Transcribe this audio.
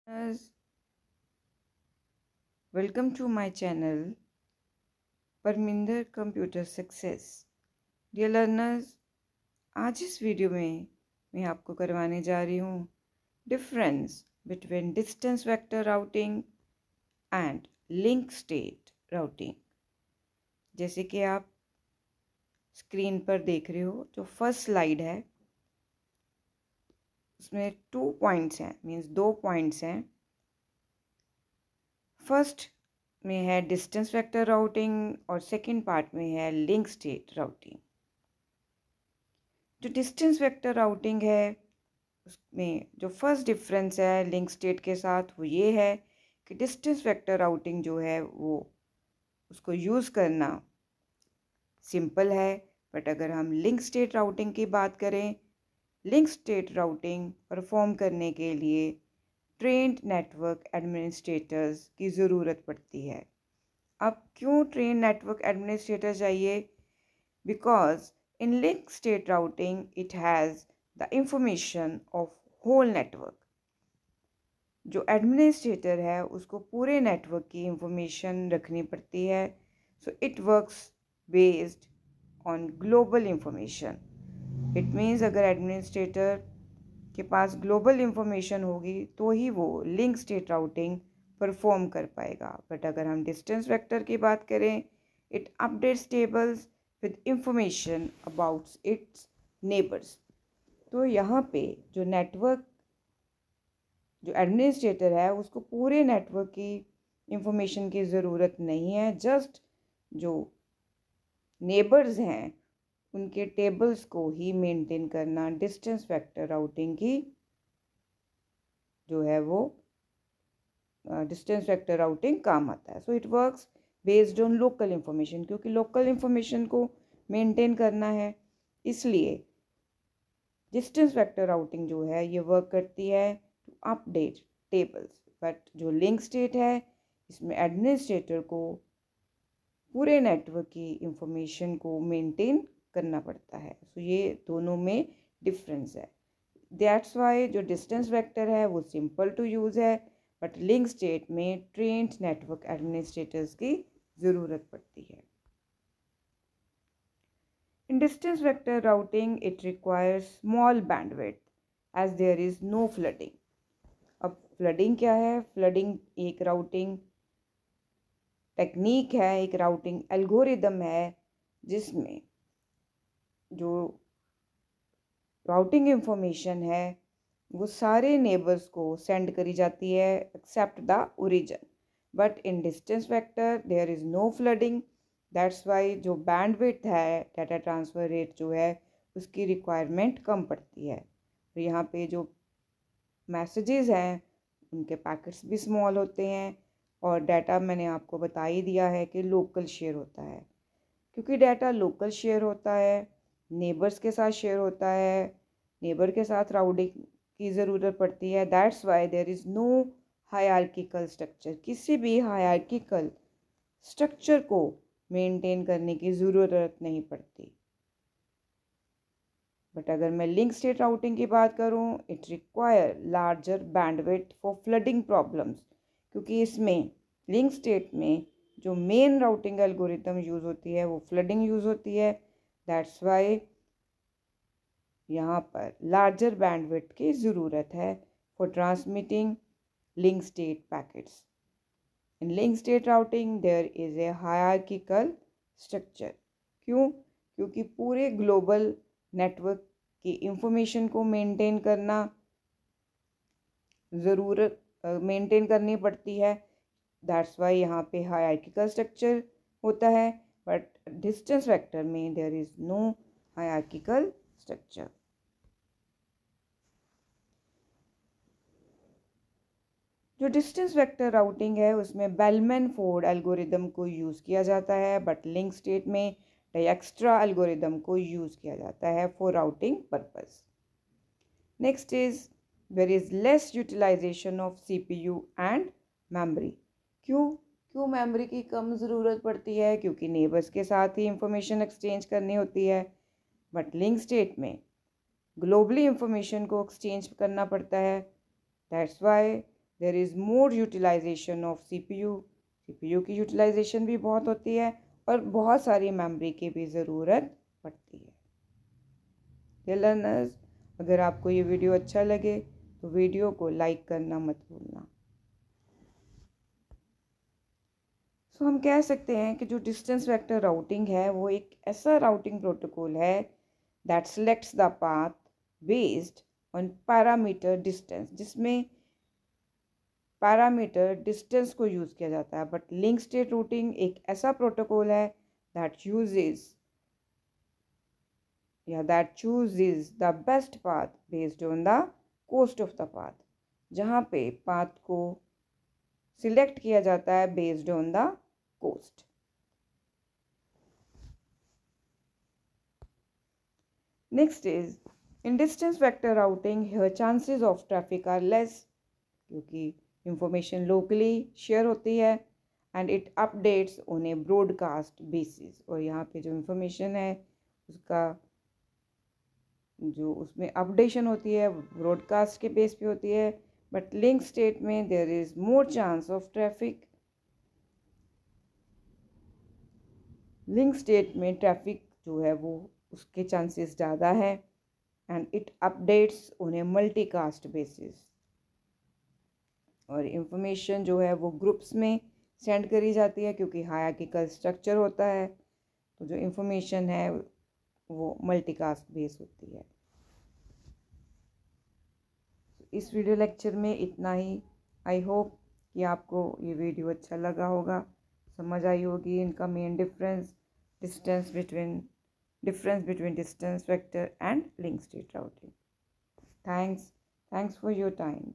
Learners, welcome to my channel Parminder computer success. Dear learners, आज इस video में मैं आपको करवाने जा रही हूँ difference between distance vector routing and link state routing. जैसे कि आप स्क्रीन पर देख रहे हो, जो फर्स्ट स्लाइड है उसमें 2 पॉइंट्स हैं, मीन्स 2 पॉइंट्स हैं। फर्स्ट में है डिस्टेंस वेक्टर राउटिंग और सेकंड पार्ट में है लिंक स्टेट राउटिंग। जो डिस्टेंस वेक्टर राउटिंग है उसमें जो फर्स्ट डिफरेंस है लिंक स्टेट के साथ वो ये है कि डिस्टेंस वेक्टर राउटिंग जो है वो उसको यूज़ करना सिंपल है, बट अगर हम लिंक स्टेट राउटिंग की बात करें, लिंक स्टेट राउटिंग परफॉर्म करने के लिए ट्रेंड नेटवर्क एडमिनिस्ट्रेटर्स की ज़रूरत पड़ती है। अब क्यों ट्रेन नेटवर्क एडमिनिस्ट्रेटर चाहिए? Because in link state routing it has the information of whole network। जो एडमिनिस्ट्रेटर है उसको पूरे नेटवर्क की इंफॉर्मेशन रखनी पड़ती है। So it works based on global information. It means अगर एडमिनिस्ट्रेटर के पास ग्लोबल इंफॉर्मेशन होगी तो ही वो लिंक स्टेट राउटिंग परफॉर्म कर पाएगा। बट अगर हम डिस्टेंस वेक्टर की बात करें, it updates tables with information about its neighbors। तो यहाँ पे जो एडमिनिस्ट्रेटर है उसको पूरे नेटवर्क की इंफॉर्मेशन की ज़रूरत नहीं है, जस्ट जो नेबर्स हैं उनके टेबल्स को ही मेंटेन करना डिस्टेंस वेक्टर राउटिंग की जो है वो डिस्टेंस वेक्टर राउटिंग काम आता है। So it works based on local information, क्योंकि लोकल इंफॉर्मेशन को मेंटेन करना है, इसलिए डिस्टेंस वेक्टर राउटिंग जो है ये वर्क करती है टू अपडेट टेबल्स। बट जो लिंक स्टेट है इसमें एडमिनिस्ट्रेटर को पूरे नेटवर्क की इंफॉर्मेशन को मेंटेन करना पड़ता है। सो ये दोनों में डिफरेंस है। दैट्स वाई जो डिस्टेंस वेक्टर है वो सिंपल टू यूज़ है, बट लिंक स्टेट में ट्रेंड नेटवर्क एडमिनिस्ट्रेटर्स की ज़रूरत पड़ती है। In distance vector routing, it requires small bandwidth as there is no flooding। अब फ्लडिंग क्या है? फ्लडिंग एक राउटिंग टेक्निक है, एक राउटिंग एल्गोरिदम है जिसमें जो राउटिंग इंफॉर्मेशन है वो सारे नेबर्स को सेंड करी जाती है except the origin. But in distance vector there is no flooding. That's why जो बैंडविड्थ है, डाटा ट्रांसफ़र रेट जो है उसकी रिक्वायरमेंट कम पड़ती है। तो यहाँ पे जो मैसेजेस हैं उनके पैकेट्स भी स्मॉल होते हैं और डाटा मैंने आपको बता ही दिया है कि लोकल शेयर होता है। क्योंकि डाटा लोकल शेयर होता है, नेबर्स के साथ शेयर होता है, नेबर के साथ राउटिंग की ज़रूरत पड़ती है। That's why there is no hierarchical structure. किसी भी हायरार्किकल स्ट्रक्चर को मेंटेन करने की ज़रूरत नहीं पड़ती। बट अगर मैं लिंक स्टेट राउटिंग की बात करूं, it require larger bandwidth for flooding problems. क्योंकि इसमें लिंक स्टेट में जो मेन राउटिंग एल्गोरिथम यूज़ होती है वो फ्लडिंग यूज़ होती है। दैट्स वाई यहाँ पर लार्जर बैंडविड्थ की ज़रूरत है for transmitting link state packets. In link state routing there is a hierarchical structure. क्यों? क्योंकि पूरे ग्लोबल नेटवर्क की इंफॉर्मेशन को मेंटेन करनी पड़ती है। दैट्स वाई यहाँ पे हायरार्किकल स्ट्रक्चर होता है, बट डिस्टेंस वेक्टर में there is no hierarchical structure. जो डिस्टेंस वेक्टर राउटिंग है उसमें बेलमैन फोर्ड एल्गोरिदम को यूज़ किया जाता है, बट लिंक स्टेट में डायक्स्ट्रा एल्गोरिदम को यूज़ किया जाता है for routing purpose. Next is there is less utilization of CPU and memory. क्यों मेमोरी की कम ज़रूरत पड़ती है? क्योंकि नेबर्स के साथ ही इंफॉर्मेशन एक्सचेंज करनी होती है। बट लिंक स्टेट में ग्लोबली इंफॉर्मेशन को एक्सचेंज करना पड़ता है। That's why there is more utilization of CPU की यूटिलाइजेशन भी बहुत होती है और बहुत सारी मेमोरी की भी ज़रूरत पड़ती है। डियर लर्नर्स, अगर आपको ये वीडियो अच्छा लगे तो वीडियो को लाइक करना मत भूलना। सो हम कह सकते हैं कि जो डिस्टेंस वेक्टर राउटिंग है वो एक ऐसा राउटिंग प्रोटोकॉल है that selects the path based on parameter distance, जिसमें पैरामीटर डिस्टेंस को यूज़ किया जाता है। बट लिंक स्टेट रूटिंग एक ऐसा प्रोटोकॉल है that uses that chooses the best path based on the cost of the path, जहाँ पे पाथ को सिलेक्ट किया जाता है based on the cost. Next is in distance vector routing here chances of traffic are less, क्योंकि information locally share होती है and it updates on a broadcast basis, और यहाँ पे जो इंफॉर्मेशन है उसका जो उसमें अपडेशन होती है ब्रॉडकास्ट के बेस पे होती है। बट लिंक स्टेट में there is more chance of traffic. Link state में ट्रैफिक जो है वो उसके चांसेस ज़्यादा है and it updates on a multicast basis, और इंफॉर्मेशन जो है वो ग्रुप्स में सेंड करी जाती है क्योंकि हायरार्किकल स्ट्रक्चर होता है, तो जो इंफॉर्मेशन है वो मल्टीकास्ट बेस होती है। इस वीडियो लेक्चर में इतना ही। आई होप कि आपको ये वीडियो अच्छा लगा होगा, समझ आई होगी इनका main difference between distance vector and link state routing. Thanks for your time.